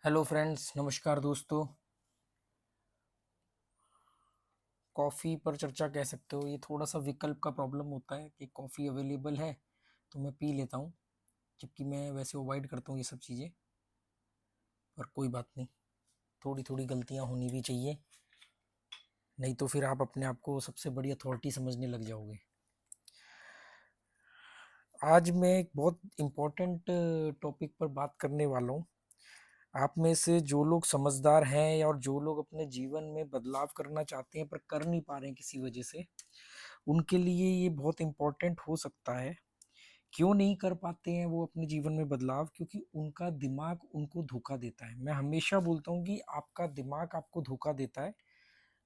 Hello friends, नमस्कार दोस्तों। Coffee पर चर्चा कह सकते हो। ये थोड़ा सा विकल्प का प्रॉब्लम होता है कि कॉफ़ी अवेलेबल है तो मैं पी लेता हूँ, जबकि मैं वैसे अवॉइड करता हूँ ये सब चीज़ें। पर कोई बात नहीं, थोड़ी थोड़ी गलतियाँ होनी भी चाहिए, नहीं तो फिर आप अपने आप को सबसे बड़ी अथॉरिटी समझने लग जाओगे। आज मैं एक बहुत इम्पोर्टेंट टॉपिक पर बात करने वाला हूँ। आप में से जो लोग समझदार हैं और जो लोग अपने जीवन में बदलाव करना चाहते हैं पर कर नहीं पा रहे हैं किसी वजह से, उनके लिए ये बहुत इम्पोर्टेंट हो सकता है। क्यों नहीं कर पाते हैं वो अपने जीवन में बदलाव? क्योंकि उनका दिमाग उनको धोखा देता है। मैं हमेशा बोलता हूँ कि आपका दिमाग आपको धोखा देता है।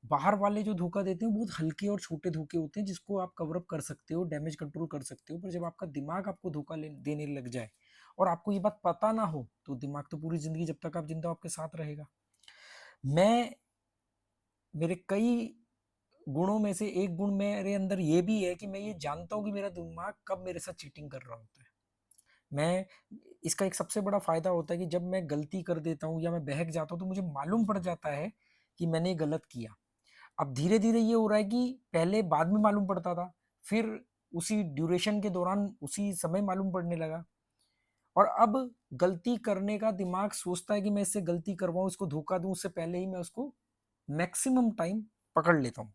बाहर वाले जो धोखा देते हैं वो बहुत हल्के और छोटे धोखे होते हैं, जिसको आप कवर अप कर सकते हो, डैमेज कंट्रोल कर सकते हो। पर जब आपका दिमाग आपको धोखा देने लग जाए और आपको ये बात पता ना हो, तो दिमाग तो पूरी जिंदगी, जब तक आप जिंदा हो, आपके साथ रहेगा। मैं मेरे कई गुणों में से एक गुण मेरे अंदर ये भी है कि मैं ये जानता हूँ कि मेरा दिमाग कब मेरे साथ चीटिंग कर रहा होता है। मैं इसका एक सबसे बड़ा फायदा होता है कि जब मैं गलती कर देता हूँ या मैं बहक जाता हूँ तो मुझे मालूम पड़ जाता है कि मैंने गलत किया। अब धीरे धीरे ये हो रहा है कि पहले बाद में मालूम पड़ता था, फिर उसी ड्यूरेशन के दौरान उसी समय मालूम पड़ने लगा, और अब गलती करने का दिमाग सोचता है कि मैं इससे गलती करवाऊं, इसको धोखा दूं, उससे पहले ही मैं उसको मैक्सिमम टाइम पकड़ लेता हूँ।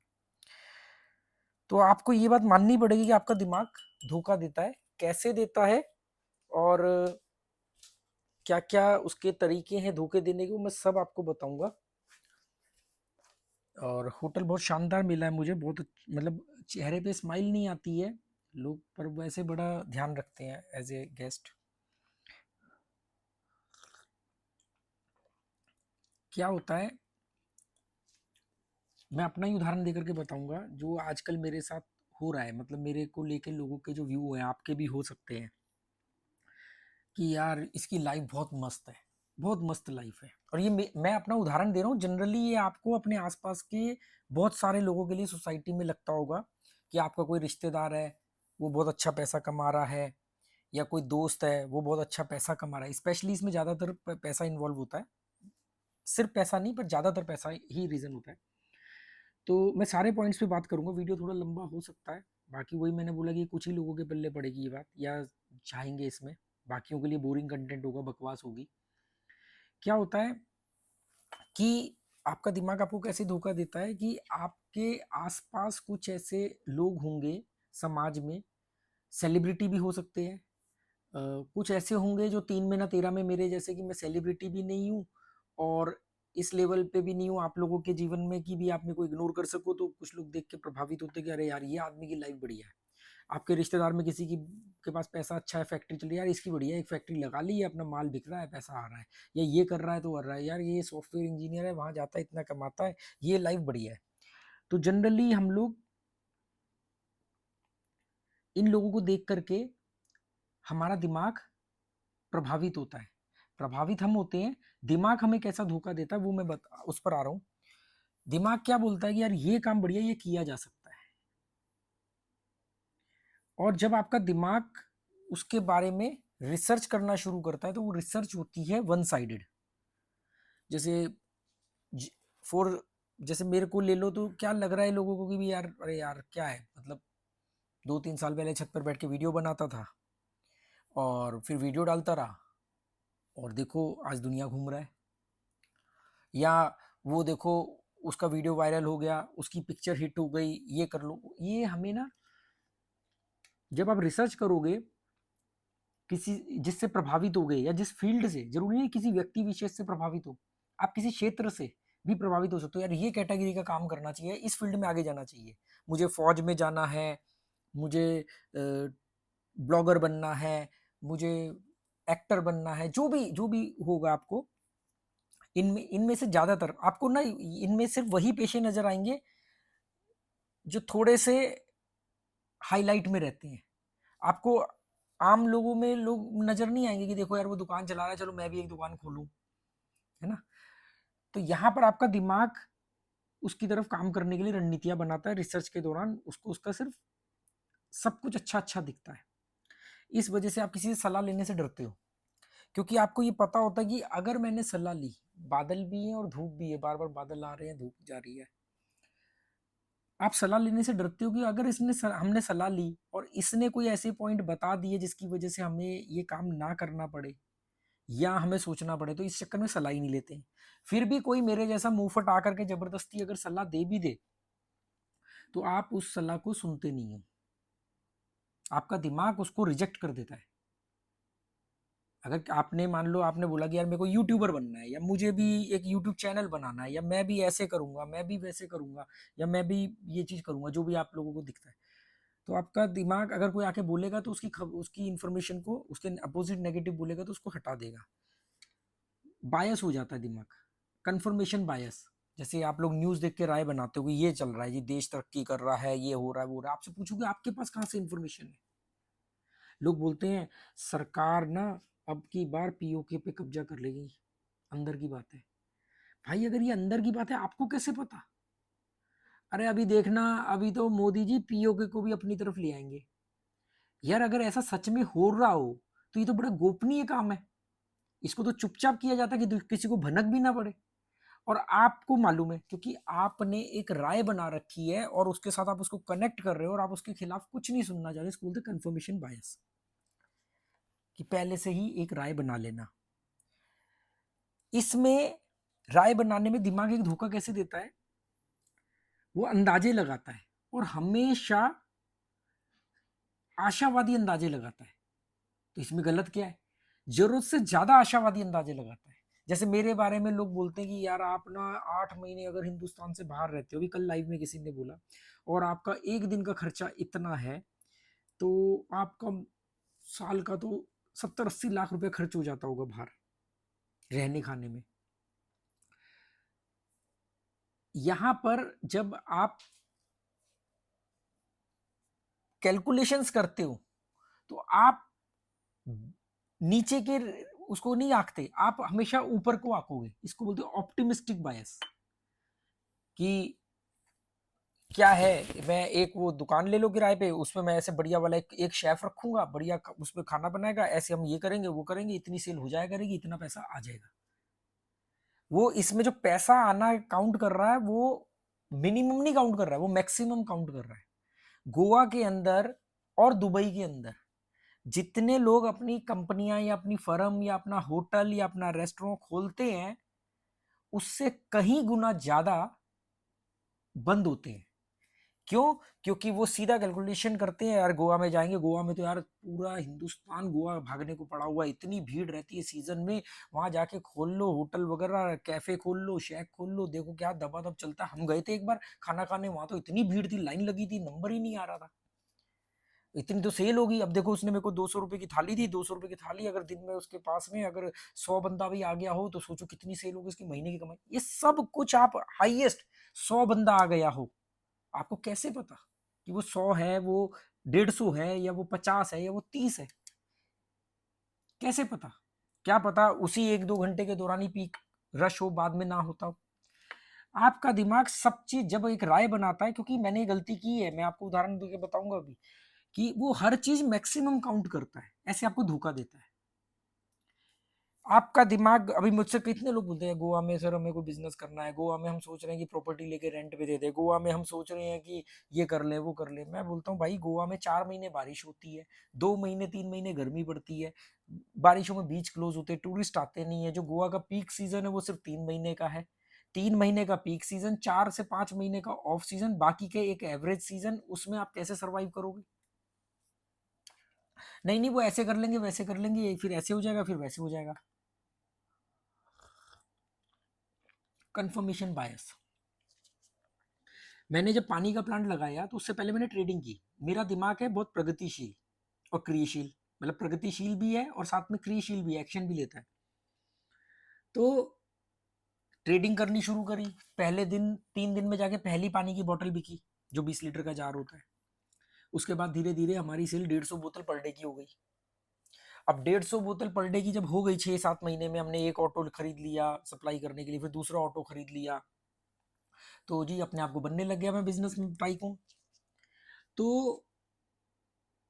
तो आपको ये बात माननी पड़ेगी कि आपका दिमाग धोखा देता है। कैसे देता है और क्या क्या उसके तरीके हैं धोखे देने के, वो मैं सब आपको बताऊंगा। और होटल बहुत शानदार मिला है मुझे, बहुत मतलब चेहरे पे स्माइल नहीं आती है लोग, पर वैसे बड़ा ध्यान रखते हैं एज ए गेस्ट। क्या होता है, मैं अपना ही उदाहरण देकर के बताऊंगा जो आजकल मेरे साथ हो रहा है। मतलब मेरे को लेके लोगों के जो व्यू हैं, आपके भी हो सकते हैं कि यार इसकी लाइफ बहुत मस्त है, बहुत मस्त लाइफ है। और ये मैं अपना उदाहरण दे रहा हूँ, जनरली ये आपको अपने आसपास के बहुत सारे लोगों के लिए सोसाइटी में लगता होगा कि आपका कोई रिश्तेदार है, वो बहुत अच्छा पैसा कमा रहा है, या कोई दोस्त है वो बहुत अच्छा पैसा कमा रहा है। स्पेशली इसमें ज़्यादातर पैसा इन्वॉल्व होता है, सिर्फ पैसा नहीं पर ज़्यादातर पैसा ही रीज़न होता है। तो मैं सारे पॉइंट्स पे बात करूंगा, वीडियो थोड़ा लंबा हो सकता है। बाकी वही मैंने बोला कि कुछ ही लोगों के पल्ले पड़ेगी ये बात, या चाहेंगे इसमें, बाकियों के लिए बोरिंग कंटेंट होगा, बकवास होगी। क्या होता है कि आपका दिमाग आपको कैसे धोखा देता है कि आपके आसपास कुछ ऐसे लोग होंगे समाज में, सेलिब्रिटी भी हो सकते हैं, कुछ ऐसे होंगे जो 3 में ना 13 में, मेरे जैसे, कि मैं सेलिब्रिटी भी नहीं हूँ और इस लेवल पे भी नहीं हूँ आप लोगों के जीवन में कि भी आप मेरे को इग्नोर कर सको। तो कुछ लोग देख के प्रभावित होते हैं कि अरे यार ये आदमी की लाइफ बढ़िया है। आपके रिश्तेदार में किसी की के पास पैसा अच्छा है, फैक्ट्री चल रही है, यार इसकी बढ़िया है, एक फैक्ट्री लगा ली है, अपना माल बिक रहा है, पैसा आ रहा है। या ये कर रहा है तो कर रहा है, यार ये सॉफ्टवेयर इंजीनियर है, वहां जाता है इतना कमाता है, ये लाइफ बढ़िया है। तो जनरली हम लोग इन लोगों को देख करके हमारा दिमाग प्रभावित होता है, प्रभावित हम होते हैं। दिमाग हमें कैसा धोखा देता है वो मैं उस पर आ रहा हूँ। दिमाग क्या बोलता है कि यार ये काम बढ़िया, ये किया जा सकता है। और जब आपका दिमाग उसके बारे में रिसर्च करना शुरू करता है तो वो रिसर्च होती है वन साइडेड। जैसे फॉर जैसे मेरे को ले लो, तो क्या लग रहा है लोगों को कि भी यार अरे यार क्या है, मतलब 2-3 साल पहले छत पर बैठ के वीडियो बनाता था और फिर वीडियो डालता रहा, और देखो आज दुनिया घूम रहा है। या वो देखो, उसका वीडियो वायरल हो गया, उसकी पिक्चर हिट हो गई, ये कर लो। ये हमें ना, जब आप रिसर्च करोगे किसी जिससे प्रभावित हो गए, या जिस फील्ड से, जरूरी नहीं किसी व्यक्ति विशेष से प्रभावित हो, आप किसी क्षेत्र से भी प्रभावित हो सकते हो। यार ये कैटेगरी का काम करना चाहिए, इस फील्ड में आगे जाना चाहिए, मुझे फौज में जाना है, मुझे ब्लॉगर बनना है, मुझे एक्टर बनना है, जो भी होगा आपको। इनमें इनमें से ज्यादातर आपको ना, इनमें सिर्फ वही पेशे नजर आएंगे जो थोड़े से हाईलाइट में रहते हैं। आपको आम लोगों में लोग नजर नहीं आएंगे कि देखो यार वो दुकान चला रहा है, चलो मैं भी एक दुकान खोलूं, है ना। तो यहाँ पर आपका दिमाग उसकी तरफ काम करने के लिए रणनीतियां बनाता है। रिसर्च के दौरान उसको उसका सिर्फ सब कुछ अच्छा अच्छा दिखता है। इस वजह से आप किसी से सलाह लेने से डरते हो, क्योंकि आपको ये पता होता है कि अगर मैंने सलाह ली, बादल भी है और धूप भी है, बार बार बादल आ रहे हैं, धूप जा रही है, आप सलाह लेने से डरते हो कि अगर हमने सलाह ली और इसने कोई ऐसे पॉइंट बता दिए जिसकी वजह से हमें ये काम ना करना पड़े या हमें सोचना पड़े, तो इस चक्कर में सलाह ही नहीं लेते हैं। फिर भी कोई मेरे जैसा मुंहफट आकर के जबरदस्ती अगर सलाह दे भी दे, तो आप उस सलाह को सुनते नहीं हो, आपका दिमाग उसको रिजेक्ट कर देता है। अगर आपने मान लो आपने बोला कि यार मेरे को यूट्यूबर बनना है, या मुझे भी एक यूट्यूब चैनल बनाना है, या मैं भी ऐसे करूंगा, मैं भी वैसे करूंगा, या मैं भी ये चीज करूंगा, जो भी आप लोगों को दिखता है, तो आपका दिमाग अगर कोई आके बोलेगा तो उसकी इंफॉर्मेशन को, उसके अपोजिट नेगेटिव बोलेगा तो उसको हटा देगा। बायस हो जाता है दिमाग, कंफर्मेशन बायस। जैसे आप लोग न्यूज देख के राय बनाते हो कि ये चल रहा है जी, देश तरक्की कर रहा है, ये हो रहा है, वो हो रहा है, आपसे पूछोगे आपके पास कहाँ से इंफॉर्मेशन है? लोग बोलते हैं सरकार ना अब की बार पीओके पे कब्जा कर लेगी, अंदर की बात है। भाई अगर ये अंदर की बात है, आपको कैसे पता? अरे अभी देखना, अभी तो मोदी जी पीओके को भी अपनी तरफ ले आएंगे। यार अगर ऐसा सच में हो रहा हो तो ये तो बड़ा गोपनीय काम है, इसको तो चुपचाप किया जाता है कि किसी को भनक भी ना पड़े। और आपको मालूम है क्योंकि आपने एक राय बना रखी है और उसके साथ आप उसको कनेक्ट कर रहे हो और आप उसके खिलाफ कुछ नहीं सुनना चाह रहे, इसको बोलते कंफर्मेशन बायस, कि पहले से ही एक राय बना लेना। इसमें राय बनाने में दिमाग एक धोखा कैसे देता है, वो अंदाजे लगाता है और हमेशा आशावादी अंदाजे लगाता है। तो इसमें गलत क्या है? जरूरत से ज्यादा आशावादी अंदाजे लगाता है। जैसे मेरे बारे में लोग बोलते हैं कि यार आप ना 8 महीने अगर हिंदुस्तान से बाहर रहते हो, अभी कल लाइव में किसी ने बोला, और आपका एक दिन का खर्चा इतना है, तो आपका साल का तो 70-80 लाख रुपए खर्च हो जाता होगा बाहर रहने खाने में। यहां पर जब आप कैलकुलेशंस करते हो तो आप नीचे के उसको नहीं आंकते, आप हमेशा ऊपर को आंकोगे। इसको बोलते हो ऑप्टिमिस्टिक बायस। कि क्या है, मैं एक वो दुकान ले लो किराए पे, उसमें मैं ऐसे बढ़िया वाला एक शेफ रखूंगा, बढ़िया उसमें खाना बनाएगा, ऐसे हम ये करेंगे वो करेंगे, इतनी सेल हो जाया करेगी, इतना पैसा आ जाएगा। वो इसमें जो पैसा आना काउंट कर रहा है, वो मिनिमम नहीं काउंट कर रहा है, वो मैक्सिमम काउंट कर रहा है। गोवा के अंदर और दुबई के अंदर जितने लोग अपनी कंपनियां या अपनी फर्म या अपना होटल या अपना रेस्टोरेंट खोलते हैं, उससे कहीं गुना ज्यादा बंद होते हैं। क्यों? क्योंकि वो सीधा कैलकुलेशन करते हैं, यार गोवा में जाएंगे, गोवा में तो यार पूरा हिंदुस्तान गोवा भागने को पड़ा हुआ है, इतनी भीड़ रहती है सीजन में, वहां जाके खोल लो होटल वगैरह, कैफे खोल लो, शेक खोल लो, देखो क्या दबादब चलता है। हम गए थे एक बार खाना खाने, वहां तो इतनी भीड़ थी, लाइन लगी थी, नंबर ही नहीं आ रहा था। इतनी तो सेल होगी। अब देखो उसने मेरे को 200 रुपए की थाली दी, 200 रुपए की थाली अगर दिन में उसके पास में अगर 100 बंदा भी आ गया हो, तो सोचो कितनी सेल होगी, इसकी महीने की कमाई। ये सब कुछ आप हाईएस्ट 100 बंदा आ गया हो, आपको कैसे पता कि वो 100 है, वो 150 है, या वो 50 है, या वो 30 है? कैसे पता? क्या पता उसी 1-2 घंटे के दौरान ही पीक रश हो, बाद में ना होता हो। आपका दिमाग सब चीज जब एक राय बनाता है, क्योंकि मैंने गलती की है, मैं आपको उदाहरण देके बताऊंगा अभी, कि वो हर चीज मैक्सिमम काउंट करता है, ऐसे आपको धोखा देता है। आपका दिमाग, अभी मुझसे कितने लोग बोलते हैं गोवा में सर हमें को बिजनेस करना है, गोवा में हम सोच रहे हैं कि प्रॉपर्टी लेके रेंट पे दे दे, गोवा में हम सोच रहे हैं कि ये कर ले वो कर ले। मैं बोलता हूँ भाई गोवा में 4 महीने बारिश होती है, 2 महीने 3 महीने गर्मी पड़ती है, बारिशों में बीच क्लोज होते हैं, टूरिस्ट आते नहीं है। जो गोवा का पीक सीजन है वो सिर्फ 3 महीने का है, 3 महीने का पीक सीजन, 4 से 5 महीने का ऑफ सीजन, बाकी के एक एवरेज सीजन, उसमें आप कैसे सर्वाइव करोगे? नहीं नहीं, वो ऐसे कर लेंगे वैसे कर लेंगे, फिर ऐसे हो जाएगा फिर वैसे हो जाएगा। Confirmation bias. मैंने जब पानी का प्लांट लगाया तो उससे पहले मैंने ट्रेडिंग की। मेरा दिमाग है बहुत प्रगतिशील और क्रियाशील, मतलब प्रगतिशील भी है और साथ में क्रियाशील भी, एक्शन भी लेता है। तो ट्रेडिंग करनी शुरू करी। पहले दिन 3 दिन में जाके पहली पानी की बोतल बिकी, जो 20 लीटर का जार होता है। उसके बाद धीरे धीरे हमारी सेल 150 बोतल पर डे की हो गई। अब 150 बोतल पर डे की जब हो गई, 6-7 महीने में हमने एक ऑटो खरीद लिया सप्लाई करने के लिए, फिर दूसरा ऑटो खरीद लिया, तो जी अपने आप को बनने लग गया मैं बिजनेस में टाइकून। तो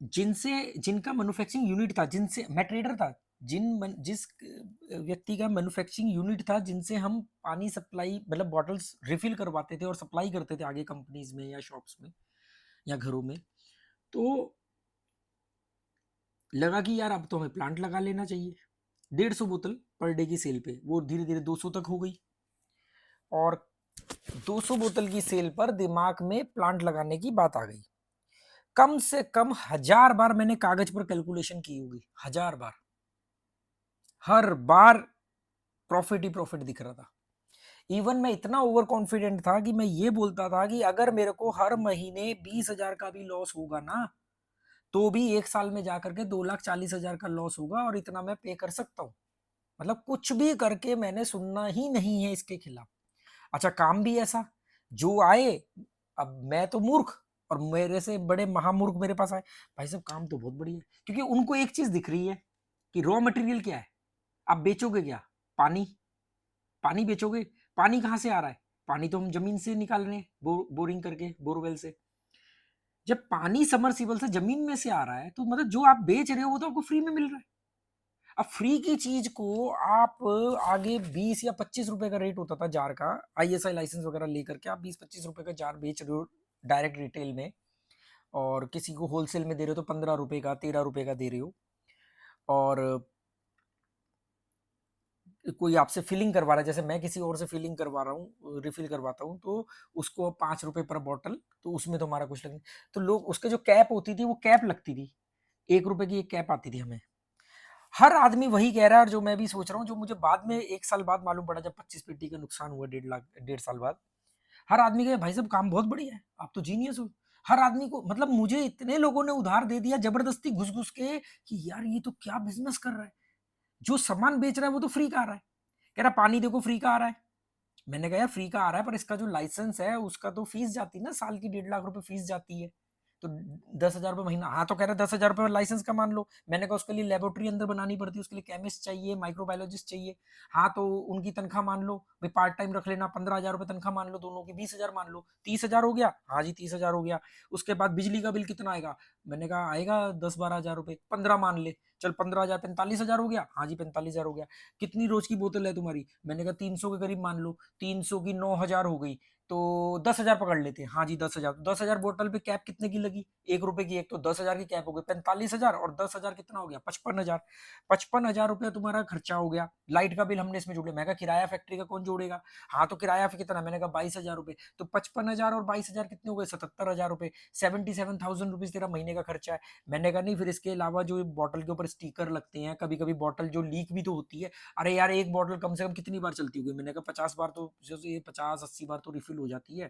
जिनसे जिनका मैन्युफैक्चरिंग यूनिट था, जिनसे मैं ट्रेडर था, जिस व्यक्ति का मैन्युफैक्चरिंग यूनिट था, जिनसे हम पानी सप्लाई मतलब बॉटल्स रिफिल करवाते थे और सप्लाई करते थे आगे कंपनीज में या शॉप्स में या घरों में, तो लगा कि यार अब तो हमें प्लांट लगा लेना चाहिए। 150 बोतल पर डे की सेल पे वो धीरे धीरे 200 तक हो गई, और 200 बोतल की सेल पर दिमाग में प्लांट लगाने की बात आ गई। कम से कम 1000 बार मैंने कागज पर कैलकुलेशन की होगी, 1000 बार। हर बार प्रॉफिट ही प्रॉफिट दिख रहा था। इवन मैं इतना ओवर कॉन्फिडेंट था कि मैं ये बोलता था कि अगर मेरे को हर महीने 20,000 का भी लॉस होगा ना, तो भी एक साल में जाकर के 2,40,000 का लॉस होगा और इतना मैं पे कर सकता हूँ। मतलब कुछ भी करके मैंने सुनना ही नहीं है इसके खिलाफ। अच्छा, काम भी ऐसा जो आए, अब मैं तो मूर्ख और मेरे से बड़े महामूर्ख मेरे पास आए, भाई साहब काम तो बहुत बढ़िया है, क्योंकि उनको एक चीज दिख रही है कि रॉ मटेरियल क्या है, आप बेचोगे क्या? पानी। पानी बेचोगे, पानी कहाँ से आ रहा है? पानी तो हम जमीन से निकाल रहे हैं, बोरिंग करके, बोरवेल से। जब पानी समरसीबल से जमीन में से आ रहा है, तो मतलब जो आप बेच रहे हो वो तो आपको फ्री में मिल रहा है। अब फ्री की चीज को आप आगे 20 या 25 रुपए का रेट होता था जार का, आईएसआई लाइसेंस वगैरह लेकर के आप 20-25 रुपए का जार बेच रहे हो डायरेक्ट रिटेल में, और किसी को होलसेल में दे रहे हो तो 15 रुपए का, 13 रुपए का दे रहे हो, और कोई आपसे फिलिंग करवा रहा है, जैसे मैं किसी और से फिलिंग करवा रहा हूँ, रिफिल करवाता हूँ, तो उसको 5 रुपए पर बॉटल, तो उसमें तो हमारा कुछ लग नहीं। तो लोग उसके जो कैप होती थी वो कैप लगती थी, 1 रुपए की एक कैप आती थी हमें। हर आदमी वही कह रहा है, और जो मैं भी सोच रहा हूँ, जो मुझे बाद में 1 साल बाद मालूम पड़ा, जब 25 पेटी का नुकसान हुआ 1.5 लाख 1.5 साल बाद, हर आदमी कहे भाई साहब काम बहुत बढ़िया है, आप तो जीनियस हो। हर आदमी को, मतलब मुझे इतने लोगों ने उधार दे दिया जबरदस्ती घुस घुस के कि यार ये तो क्या बिजनेस कर रहा है, जो सामान बेच रहा है वो तो फ्री का आ रहा है। कह रहा पानी देखो फ्री का आ रहा है। मैंने कहा यार फ्री का आ रहा है, पर इसका जो लाइसेंस है उसका तो फीस जाती है ना, साल की 1.5 लाख रुपए फीस जाती है, तो 10,000 रुपये महीना। हाँ, तो कह रहे 10,000 रुपये लाइसेंस का मान लो। मैंने कहा उसके लिए लेबोरेटरी अंदर बनानी पड़ती है, उसके लिए केमिस्ट चाहिए, माइक्रोबायोलॉजिस्ट चाहिए। हाँ, तो उनकी तनख्वाह मान लो भाई, पार्ट टाइम रख लेना, 15,000 रुपये तनख्वाह मान लो, दोनों की 20,000 मान लो, 30,000 हो गया। हाँ जी 30,000 हो गया। उसके बाद बिजली का बिल कितना आएगा? मैंने कहा आएगा 10-12 हज़ार रुपये, 15 मान ले, चल 15,000 45,000 हो गया। हाँ जी 45,000 हो गया। कितनी रोज की बोतल है तुम्हारी? मैंने कहा 300 के करीब मान लो, 300 की 9,000 हो गई, तो 10,000 पकड़ लेते हैं। हाँ जी 10,000, 10,000 बोतल पे कैप कितने की लगी? 1 रुपए की एक, तो 10,000 की कैप हो गई 45,000, और 10,000 कितना हो गया? 55,000। 55,000 रुपया तुम्हारा खर्चा हो गया। लाइट का बिल हमने इसमें जोड़े। मैं कहा किराया फैक्ट्री का कौन जोड़ेगा? हाँ, तो किराया फिर कितना? मैंने कहा 22,000 रुपये। तो 55,000 और 22,000 कितने हो गए? 77,000 रुपये। 77,000 रुपीज तेरा महीने का खर्चा है। मैंने कहा नहीं, फिर इसके अलावा जो बॉटल के ऊपर स्टिकर लगते हैं, कभी कभी बॉटल जो लीक भी तो होती है। अरे यार एक बॉटल कम से कम कितनी बार चलती होगी? मैंने कहा 50 बार, तो ये 50-80 बार तो रिफिल हो जाती है।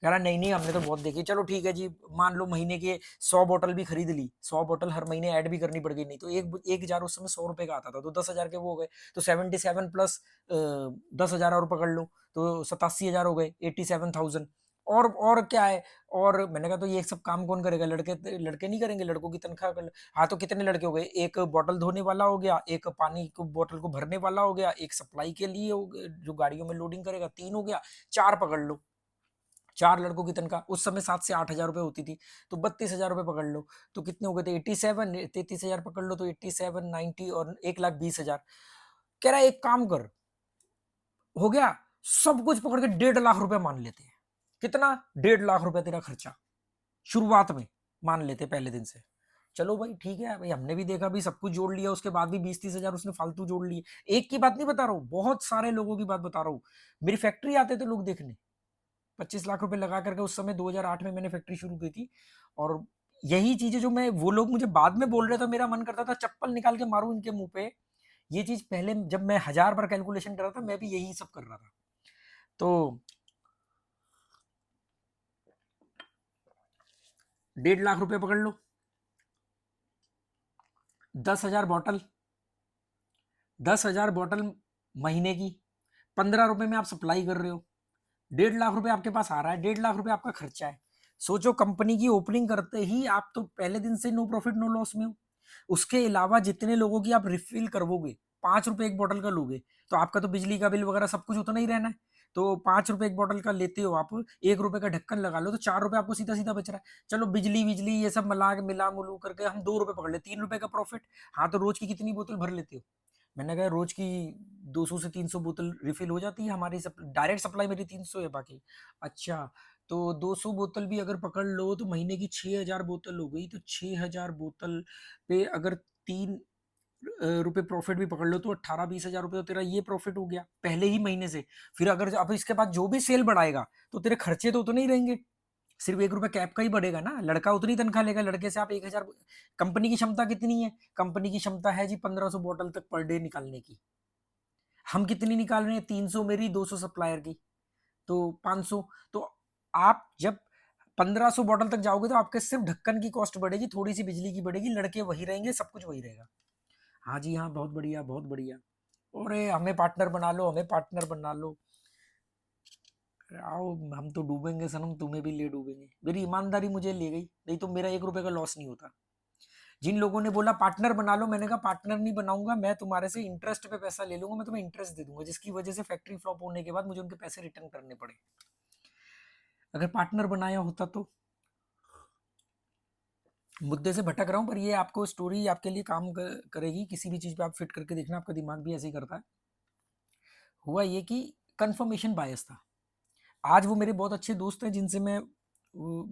कह रहा नहीं नहीं हमने तो बहुत देखी। चलो ठीक है जी, मान लो महीने के 100 बोतल भी खरीद ली, 100 बोतल हर महीने ऐड भी करनी पड़ गई, नहीं तो एक एक जार उस समय 100 रुपए का आता था, तो 10,000 के वो हो गए। तो 77 प्लस 10,000 और पकड़ लो, तो 87,000 हो गए, 87,000। और क्या है? और मैंने कहा तो ये सब काम कौन करेगा? लड़के लड़के नहीं करेंगे, लड़कों की तनख्वाह कर। हाँ, तो कितने लड़के हो गए? एक बॉटल धोने वाला हो गया, एक पानी को बॉटल को भरने वाला हो गया, एक सप्लाई के लिए जो गाड़ियों में लोडिंग करेगा, 3 हो गया, 4 पकड़ लो। 4 लड़कों की तनख्वाह उस समय 7 से 8 हज़ार रुपए होती थी, तो 32,000 रुपए पकड़ लो, तो कितने हो गए थे? 87, 33,000 पकड़ लो, तो 87, 90 और 1,20,000। कह रहा है एक काम कर, हो गया, सब कुछ पकड़ के 1.5 लाख रुपए मान लेते हैं। कितना? 1.5 लाख रुपए तेरा खर्चा शुरुआत में मान लेते पहले दिन से। चलो भाई ठीक है भाई, हमने भी देखा भी, सब कुछ जोड़ लिया, उसके बाद भी 20-30 हज़ार उसने फालतू जोड़ लिए। एक की बात नहीं बता रहा हूँ, बहुत सारे लोगों की बात बता रहा हूँ। मेरी फैक्ट्री आते थे लोग देखने, 25 लाख रुपए लगा करके। उस समय 2008 में मैंने फैक्ट्री शुरू की थी, और यही चीजें जो मैं, वो लोग मुझे बाद में बोल रहे थे, मेरा मन करता था चप्पल निकाल के मारूं इनके मुंह पे। ये चीज पहले जब मैं 1,000 बार कैलकुलेशन कर रहा था, मैं भी यही सब कर रहा था। तो 1.5 लाख रुपए पकड़ लो, 10,000 बॉटल, 10,000 बॉटल महीने की, 15 रुपए में आप सप्लाई कर रहे हो, 1.5 लाख रुपए आपके पास आ रहा है, 1.5 लाख रुपए आपका खर्चा है। सोचो कंपनी की ओपनिंग करते ही आप तो पहले दिन से नो प्रॉफिट नो लॉस में हो। उसके अलावा जितने लोगों की आप रिफिल करवोगे, 5 रुपए एक बोतल का लोगे, तो आपका तो बिजली का बिल वगैरह सब कुछ उतना ही रहना है। तो 5 रुपए एक बॉटल का लेते हो आप, 1 रुपए का ढक्कन लगा लो, तो 4 रुपए आपको सीधा सीधा बच रहा है। चलो बिजली बिजली ये सब मिला मुलू करके हम 2 रुपए पकड़ ले, 3 रुपए का प्रॉफिट। हाँ, तो रोज की कितनी बोतल भर लेते हो? मैंने कहा रोज की 200 से 300 बोतल रिफिल हो जाती है हमारी, डायरेक्ट सप्लाई मेरी 300 है बाकी। अच्छा, तो 200 बोतल भी अगर पकड़ लो तो महीने की 6000 बोतल हो गई, तो 6000 बोतल पे अगर 3 रुपए प्रॉफिट भी पकड़ लो तो 18-20 हजार रुपए तो तेरा ये प्रॉफिट हो गया पहले ही महीने से। फिर अगर अब इसके बाद जो भी सेल बढ़ाएगा तो तेरे खर्चे तो उतने ही रहेंगे, सिर्फ 1 रुपए कैप का ही बढ़ेगा ना। लड़का उतनी तनख्वाह लेगा, लड़के से आप 1000। कंपनी की क्षमता कितनी है? कंपनी की क्षमता है जी 1500 बोतल तक पर डे निकालने की। हम कितनी निकाल रहे हैं? 300 मेरी, 200 सप्लायर की, तो 500। तो आप जब 1500 बॉटल तक जाओगे तो आपके सिर्फ ढक्कन की कॉस्ट बढ़ेगी, थोड़ी सी बिजली की बढ़ेगी, लड़के वही रहेंगे, सब कुछ वही रहेगा। हाँ जी हाँ, बहुत बढ़िया बहुत बढ़िया। अरे हमें पार्टनर बना लो, हमें पार्टनर बना लो। आओ, हम तो डूबेंगे सनम, तुम्हें भी ले डूबेंगे। मेरी ईमानदारी मुझे ले गई, नहीं तो मेरा 1 रुपए का लॉस नहीं होता। जिन लोगों ने बोला पार्टनर बना लो, मैंने कहा पार्टनर नहीं बनाऊंगा मैं, तुम्हारे से इंटरेस्ट पे पैसा ले लूंगा, मैं तुम्हें इंटरेस्ट दे दूंगा, जिसकी वजह से फैक्ट्री फ्लॉप होने के बाद मुझे उनके पैसे रिटर्न करने पड़े। अगर पार्टनर बनाया होता तो। मुद्दे से भटक रहा हूँ, पर ये आपको स्टोरी आपके लिए काम करेगी, किसी भी चीज पे आप फिट करके देखना, आपका दिमाग भी ऐसे ही करता है। हुआ ये कि कंफर्मेशन बायस था। आज वो मेरे बहुत अच्छे दोस्त हैं जिनसे मैं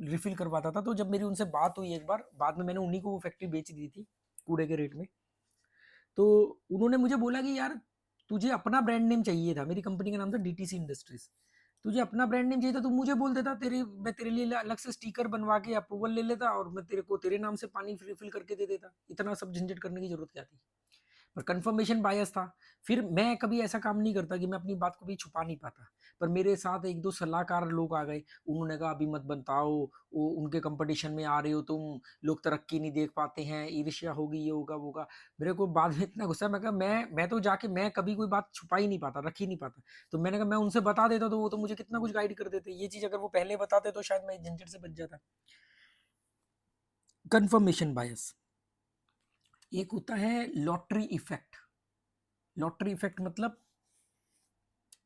रिफिल करवाता था, तो जब मेरी उनसे बात हुई एक बार, बाद में मैंने उन्हीं को वो फैक्ट्री बेच दी थी कूड़े के रेट में। तो उन्होंने मुझे बोला कि यार तुझे अपना ब्रांड नेम चाहिए था, मेरी कंपनी का नाम था डीटीसी इंडस्ट्रीज। तुझे अपना ब्रांड नेम चाहिए था तो मुझे बोल देता, मैं तेरे लिए अलग से स्टिकर बनवा के अप्रूवल ले लेता और मैं तेरे को तेरे नाम से पानी रिफिल करके दे देता। इतना सब झंझट करने की जरूरत क्या थी? पर कंफर्मेशन बायस था। फिर मैं कभी ऐसा काम नहीं करता कि मैं अपनी बात को भी छुपा नहीं पाता। पर मेरे साथ एक दो सलाहकार लोग आ गए, उन्होंने कहा अभी मत बताओ, वो उनके कंपटीशन में आ रहे हो तुम, लोग तरक्की नहीं देख पाते हैं, ईर्ष्या होगी, ये होगा वो होगा। मेरे को बाद में इतना गुस्सा, मैं कहा मैं तो जाके मैं कभी कोई बात छुपा ही नहीं पाता, रख ही नहीं पाता। तो मैंने कहा मैं उनसे बता देता तो वो तो मुझे कितना कुछ गाइड कर देते, ये चीज अगर वो पहले बताते तो शायद मैं इस झंझट से बच जाता। Confirmation bias. एक होता है लॉटरी इफेक्ट। लॉटरी इफेक्ट मतलब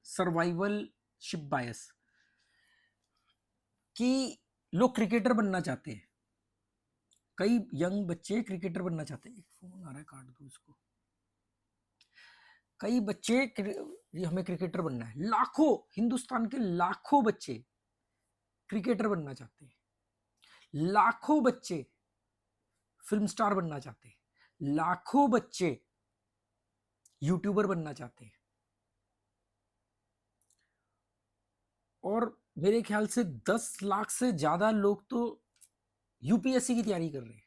सर्वाइवल शिप बायस, कि लोग क्रिकेटर बनना चाहते हैं, कई यंग बच्चे क्रिकेटर बनना चाहते हैं। फोन आ रहा है, काट दो इसको। कई बच्चे ये हमें क्रिकेटर बनना है, लाखों, हिंदुस्तान के लाखों बच्चे क्रिकेटर बनना चाहते हैं, लाखों बच्चे फिल्म स्टार बनना चाहते हैं, लाखों बच्चे यूट्यूबर बनना चाहते हैं। और मेरे ख्याल से 10 लाख से ज्यादा लोग तो यूपीएससी की तैयारी कर रहे हैं,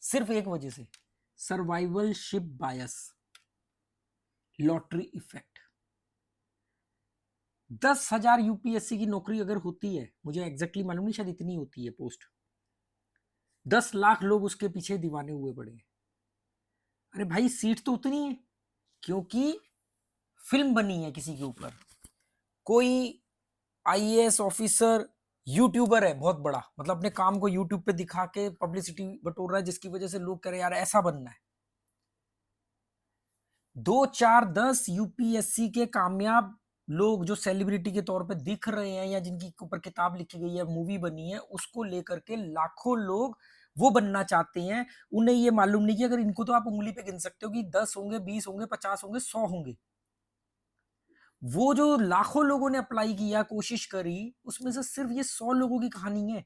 सिर्फ एक वजह से, सर्वाइवल शिप बायस, लॉटरी इफेक्ट। 10,000 यूपीएससी की नौकरी अगर होती है, मुझे एग्जैक्टली मालूम नहीं, शायद इतनी होती है पोस्ट, 10 लाख लोग उसके पीछे दीवाने हुए पड़े हैं। अरे भाई सीट तो उतनी है, क्योंकि फिल्म बनी है किसी के ऊपर। कोई आईएएस ऑफिसर यूट्यूबर है बहुत बड़ा, मतलब अपने काम को यूट्यूब पे दिखा के पब्लिसिटी बटोर रहा है, जिसकी वजह से लोग कह रहे हैं यार ऐसा बनना है। 2 4 10 यूपीएससी के कामयाब लोग जो सेलिब्रिटी के तौर पे दिख रहे हैं या जिनकी ऊपर किताब लिखी गई है, मूवी बनी है, उसको लेकर के लाखों लोग वो बनना चाहते हैं। उन्हें ये मालूम नहीं कि अगर इनको तो आप उंगली पे गिन सकते हो कि 10 होंगे, 20 होंगे, 50 होंगे, 100 होंगे। वो जो लाखों लोगों ने अप्लाई किया, कोशिश करी, उसमें से सिर्फ ये 100 लोगों की कहानी है।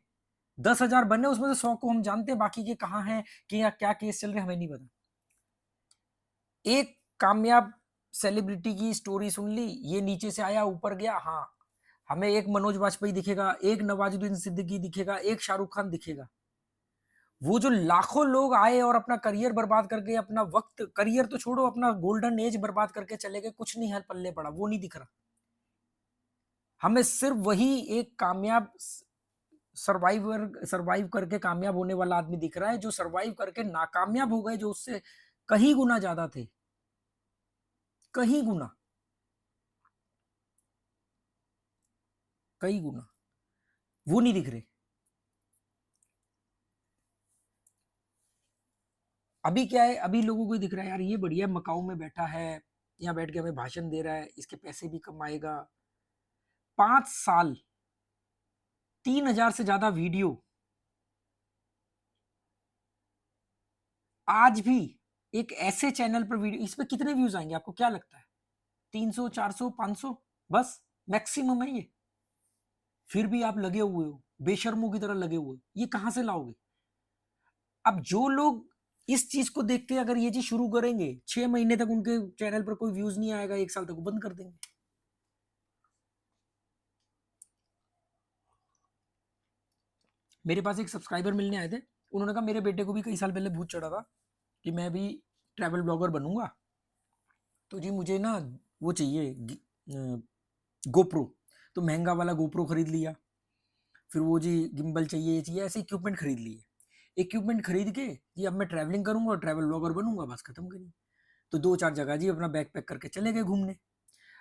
10,000 बने, उसमें से 100 को हम जानते हैं, बाकी के कहाँ हैं कि या क्या केस चल रहे हमें नहीं पता। एक कामयाब सेलिब्रिटी की स्टोरी सुन ली, ये नीचे से आया ऊपर गया, हाँ, हमें एक मनोज वाजपेयी दिखेगा, एक नवाजुद्दीन सिद्दीकी दिखेगा, एक शाहरुख खान दिखेगा। वो जो लाखों लोग आए और अपना करियर बर्बाद करके, अपना वक्त, करियर तो छोड़ो, अपना गोल्डन एज बर्बाद करके चले गए, कुछ नहीं है पल्ले पड़ा, वो नहीं दिख रहा। हमें सिर्फ वही एक कामयाब सर्वाइव करके कामयाब होने वाला आदमी दिख रहा है, जो सर्वाइव करके नाकामयाब हो गए, जो उससे कहीं गुना ज्यादा थे, कहीं गुना, कई गुना, वो नहीं दिख रहे। अभी क्या है, अभी लोगों को दिख रहा है यार ये बढ़िया मकाऊ में बैठा है, यहाँ बैठ के हमें भाषण दे रहा है, इसके पैसे भी कमाएगा। 5 साल 3,000 से ज्यादा वीडियो, आज भी एक ऐसे चैनल पर वीडियो, इस पे कितने व्यूज आएंगे आपको क्या लगता है? 300, 400, 500 बस मैक्सिमम है ये। फिर भी आप लगे हुए हो, बेशर्मों की तरह लगे हुए हो। ये कहां से लाओगे? अब जो लोग इस चीज को देख के अगर ये चीज शुरू करेंगे, 6 महीने तक उनके चैनल पर कोई व्यूज नहीं आएगा, 1 साल तक वो बंद कर देंगे। मेरे पास एक सब्सक्राइबर मिलने आए थे, उन्होंने कहा मेरे बेटे को भी कई साल पहले भूत चढ़ा था कि मैं भी ट्रैवल ब्लॉगर बनूंगा, तो जी मुझे ना वो चाहिए गोप्रो। तो महंगा वाला गोप्रो खरीद लिया, फिर वो जी गिम्बल चाहिए, ये चाहिए, ऐसे इक्विपमेंट खरीद लिए। इक्विपमेंट खरीद के जी अब मैं ट्रैवलिंग करूंगा और ट्रैवल ब्लॉगर बनूंगा, बस खत्म करिए। तो 2-4 जगह जी अपना बैग पैक करके चले गए घूमने।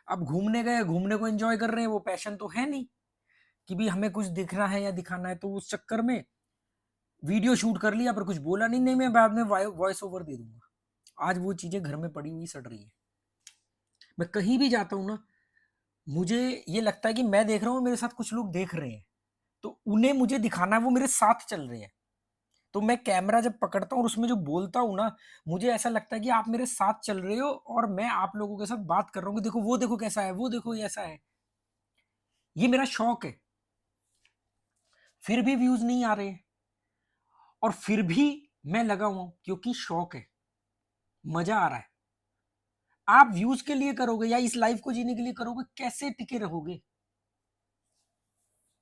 अब घूमने गए, घूमने को एंजॉय कर रहे हैं, वो पैशन तो है नहीं कि भी हमें कुछ दिखना है या दिखाना है, तो उस चक्कर में वीडियो शूट कर लिया पर कुछ बोला नहीं, नहीं मैं बाद में वॉइस ओवर दे दूंगा। आज वो चीजें घर में पड़ी हुई सड़ रही है। मैं कहीं भी जाता हूँ ना, मुझे ये लगता है कि मैं देख रहा हूँ, मेरे साथ कुछ लोग देख रहे हैं, तो उन्हें मुझे दिखाना है, वो मेरे साथ चल रहे हैं। तो मैं कैमरा जब पकड़ता हूँ और उसमें जो बोलता हूँ ना, मुझे ऐसा लगता है कि आप मेरे साथ चल रहे हो और मैं आप लोगों के साथ बात कर रहा हूँ कि देखो वो देखो कैसा है, वो देखो ये ऐसा है। ये मेरा शौक है। फिर भी व्यूज नहीं आ रहे हैं और फिर भी मैं लगा हुआ हूं क्योंकि शौक है, मजा आ रहा है। आप व्यूज के लिए करोगे या इस लाइफ को जीने के लिए करोगे, कैसे टिके रहोगे?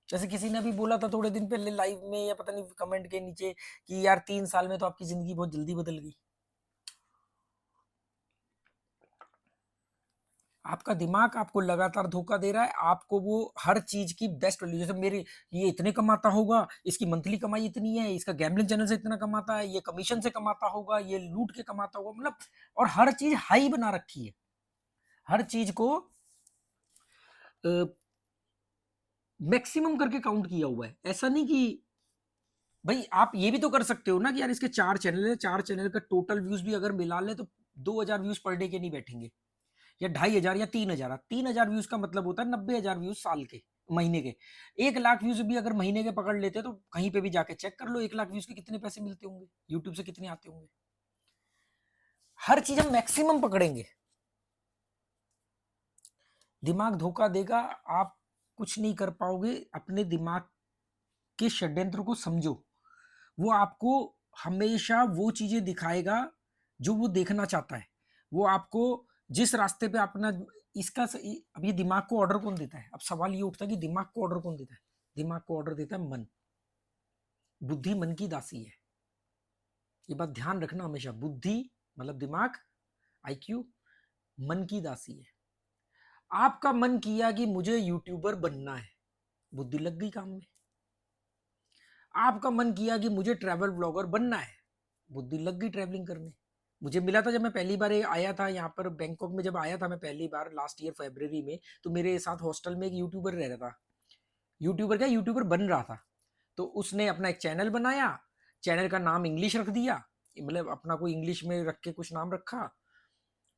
जैसे किसी ने अभी बोला था थोड़े दिन पहले लाइव में या पता नहीं कमेंट के नीचे कि यार 3 साल में तो आपकी जिंदगी बहुत जल्दी बदल गई। आपका दिमाग आपको लगातार धोखा दे रहा है, आपको वो हर चीज की बेस्ट वैल्यू, जैसे मेरे ये इतने कमाता होगा, इसकी मंथली कमाई इतनी है, इसका गैम्बलिंग चैनल से इतना कमाता है, ये कमीशन से कमाता होगा, ये लूट के कमाता होगा, मतलब और हर चीज हाई बना रखी है। हर चीज को मैक्सिमम करके काउंट किया हुआ है। ऐसा नहीं कि भाई आप ये भी तो कर सकते हो ना कि यार इसके 4 चैनल है, 4 चैनल का टोटल व्यूज भी अगर मिला ले तो 2,000 व्यूज पर डे के नहीं बैठेंगे, या 2,500 या 3,000। 3,000 व्यूज का मतलब होता है 90,000 व्यूज साल के, महीने के। 1 लाख व्यूज भी अगर महीने के पकड़ लेते तो कहीं पे भी जाके चेक कर लो 1 लाख व्यूज के कितने पैसे मिलते होंगे, यूट्यूब से कितने आते होंगे। हर चीज हम मैक्सिमम पकड़ेंगे, दिमाग धोखा देगा, आप कुछ नहीं कर पाओगे। अपने दिमाग के षड्यंत्र को समझो, वो आपको हमेशा वो चीजें दिखाएगा जो वो देखना चाहता है। वो आपको जिस रास्ते पे अपना अब ये दिमाग को ऑर्डर कौन देता है? अब सवाल ये उठता है कि दिमाग को ऑर्डर कौन देता है? दिमाग को ऑर्डर देता है मन। बुद्धि मन की दासी है, ये बात ध्यान रखना हमेशा। बुद्धि मतलब दिमाग, आईक्यू, मन की दासी है। आपका मन किया कि मुझे यूट्यूबर बनना है, बुद्धि लग गई काम में। आपका मन किया कि मुझे ट्रैवल ब्लॉगर बनना है, बुद्धि लग गई ट्रैवलिंग करने। मुझे मिला था जब मैं पहली बार आया था यहाँ पर बैंकॉक में, जब आया था मैं पहली बार लास्ट ईयर फरवरी में, तो मेरे साथ हॉस्टल में एक यूट्यूबर रह रहा था। यूट्यूबर क्या, यूट्यूबर बन रहा था। तो उसने अपना एक चैनल बनाया, चैनल का नाम इंग्लिश रख दिया, मतलब अपना कोई इंग्लिश में रख के कुछ नाम रखा,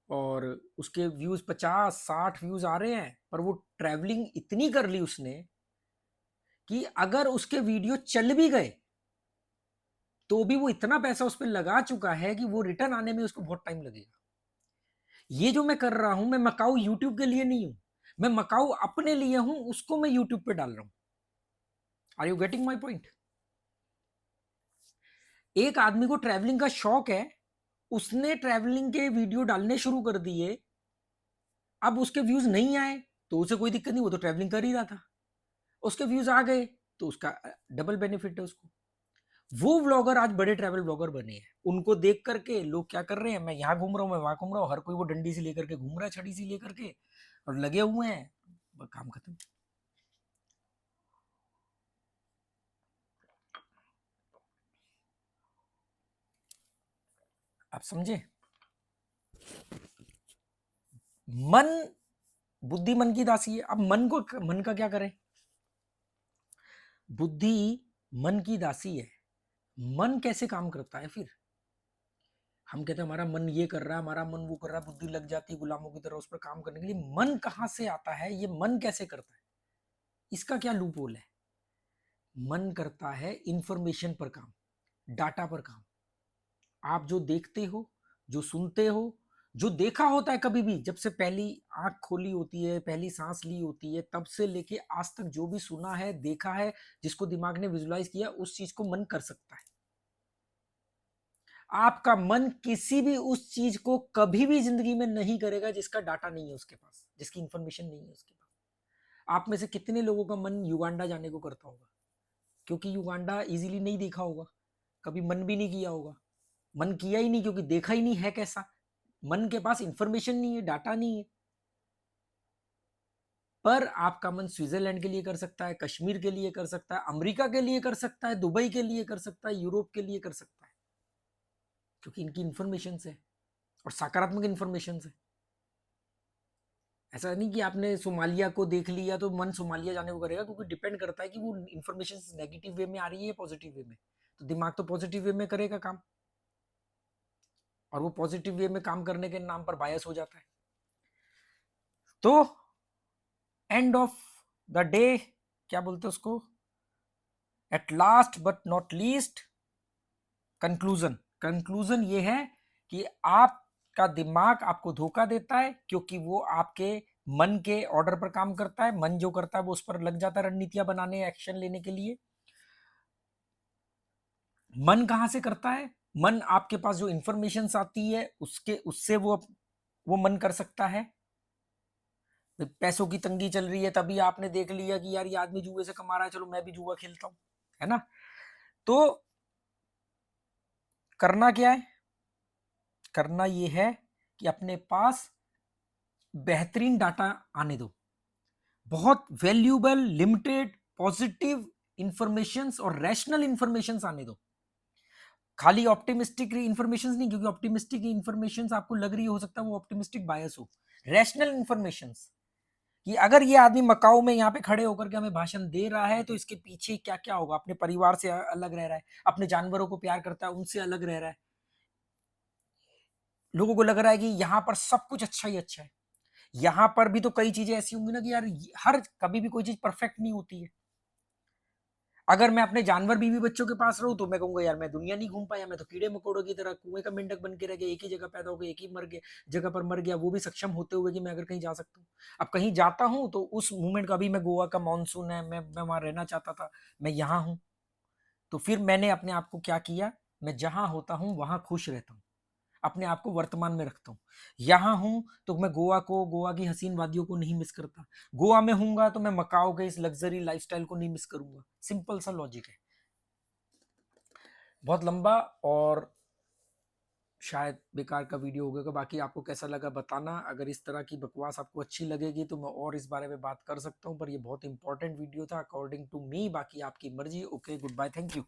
और उसके व्यूज 50-60 व्यूज आ रहे हैं। पर वो ट्रैवलिंग इतनी कर ली उसने कि अगर उसके वीडियो चल भी गए तो भी वो इतना पैसा उस पर लगा चुका है कि वो रिटर्न आने में उसको बहुत टाइम लगेगा। ये जो मैं कर रहा हूं, मैं मकाऊ यूट्यूब के लिए नहीं हूं, मैं मकाऊ अपने लिए हूं, उसको मैं यूट्यूब पे डाल रहा हूं। Are you getting my point? एक आदमी को ट्रैवलिंग का शौक है, उसने ट्रैवलिंग के वीडियो डालने शुरू कर दिए, अब उसके व्यूज नहीं आए तो उसे कोई दिक्कत नहीं, वो तो ट्रैवलिंग कर ही रहा था। उसके व्यूज आ गए तो उसका डबल बेनिफिट है उसको। वो व्लॉगर आज बड़े ट्रैवल व्लॉगर बने हैं, उनको देख करके लोग क्या कर रहे हैं, मैं यहाँ घूम रहा हूँ, मैं वहां घूम रहा हूँ, हर कोई वो डंडी से लेकर के घूम रहा है, छड़ी से लेकर के, और लगे हुए हैं, काम खत्म। आप समझे? मन, बुद्धि मन की दासी है। अब मन का क्या करें? बुद्धि मन की दासी है, मन कैसे काम करता है फिर? हम कहते हैं हमारा मन ये कर रहा है, हमारा मन वो कर रहा है, बुद्धि लग जाती है गुलामों की तरह उस पर काम करने के लिए। मन कहाँ से आता है, ये मन कैसे करता है, इसका क्या लूप होल है? मन करता है इंफॉर्मेशन पर काम, डाटा पर काम। आप जो देखते हो, जो सुनते हो, जो देखा होता है कभी भी, जब से पहली आंख खोली होती है, पहली सांस ली होती है, तब से लेके आज तक जो भी सुना है, देखा है, जिसको दिमाग ने विजुलाइज किया, उस चीज को मन कर सकता है। आपका मन किसी भी उस चीज को कभी भी जिंदगी में नहीं करेगा जिसका डाटा नहीं है उसके पास, जिसकी इंफॉर्मेशन नहीं है उसके पास। आप में से कितने लोगों का मन युगांडा जाने को करता होगा? क्योंकि युगांडा इजीली नहीं देखा होगा, कभी मन भी नहीं किया होगा। मन किया ही नहीं क्योंकि देखा ही नहीं है कैसा। मन के पास इंफॉर्मेशन नहीं है, डाटा नहीं है। पर आपका मन स्विट्जरलैंड के लिए कर सकता है, कश्मीर के लिए कर सकता है, अमेरिका के लिए कर सकता है, दुबई के लिए कर सकता है, यूरोप के लिए कर सकता है, क्योंकि इनकी इंफॉर्मेशन है और सकारात्मक इंफॉर्मेशन है। ऐसा नहीं कि आपने सोमालिया को देख लिया तो मन सोमालिया जाने को करेगा, क्योंकि डिपेंड करता है कि वो इंफॉर्मेशन नेगेटिव वे में आ रही है या पॉजिटिव वे में। तो दिमाग तो पॉजिटिव वे में करेगा काम, और वो पॉजिटिव वे में काम करने के नाम पर बायस हो जाता है। तो एंड ऑफ द डे, क्या बोलते हैं उसको, at last but not least, conclusion. Conclusion ये है कि आपका दिमाग आपको धोखा देता है, क्योंकि वो आपके मन के ऑर्डर पर काम करता है। मन जो करता है वो उस पर लग जाता है रणनीतियां बनाने, एक्शन लेने के लिए। मन कहां से करता है? मन आपके पास जो इंफॉर्मेशन आती है उसके उससे वो मन कर सकता है। पैसों की तंगी चल रही है, तभी आपने देख लिया कि यार ये आदमी जुए से कमा रहा है, चलो मैं भी जुआ खेलता हूं, है ना? तो करना क्या है? करना ये है कि अपने पास बेहतरीन डाटा आने दो, बहुत वैल्यूएबल, लिमिटेड, पॉजिटिव इंफॉर्मेशंस और रैशनल इंफॉर्मेशंस आने दो। खाली ऑप्टिमिस्टिक इंफॉर्मेशंस नहीं, क्योंकि ऑप्टिमिस्टिक इंफॉर्मेशंस आपको लग रही हो सकता है वो ऑप्टिमिस्टिक बायस हो। रैशनल इंफॉर्मेशंस, कि अगर ये आदमी मकाऊ में यहाँ पे खड़े होकर के हमें भाषण दे रहा है तो इसके पीछे क्या क्या होगा। अपने परिवार से अलग रह रहा है, अपने जानवरों को प्यार करता है, उनसे अलग रह रहा है, लोगों को लग रहा है कि यहाँ पर सब कुछ अच्छा ही अच्छा है। यहाँ पर भी तो कई चीजें ऐसी होंगी ना कि यार हर कभी भी कोई चीज परफेक्ट नहीं होती है। अगर मैं अपने जानवर बीवी बच्चों के पास रहूं तो मैं कहूंगा यार मैं दुनिया नहीं घूम पाया, मैं तो कीड़े मकोड़ों की तरह कुएं का मेंढक बन के रह गया, एक ही जगह पैदा हो गया, एक ही मर गया, जगह पर मर गया, वो भी सक्षम होते हुए कि मैं अगर कहीं जा सकता हूँ। अब कहीं जाता हूँ तो उस मूवमेंट का, अभी मैं गोवा का मानसून है, मैं वहां रहना चाहता था, मैं यहाँ हूँ, तो फिर मैंने अपने आप को क्या किया, मैं जहां होता हूँ वहां खुश रहता हूँ, अपने आप को वर्तमान में रखता हूँ। यहाँ हूं तो मैं गोवा की हसीन वादियों को नहीं मिस करता। गोवा में हूंगा तो मैं मकाओ के इस लग्जरी लाइफस्टाइल को नहीं मिस करूंगा। सिंपल सा लॉजिक है। बहुत लंबा और शायद बेकार का वीडियो हो गया। बाकी आपको कैसा लगा बताना। अगर इस तरह की बकवास आपको अच्छी लगेगी तो मैं और इस बारे में बात कर सकता हूँ, पर ये बहुत इंपॉर्टेंट वीडियो था अकॉर्डिंग टू मी। बाकी आपकी मर्जी। Okay, goodbye, thank you.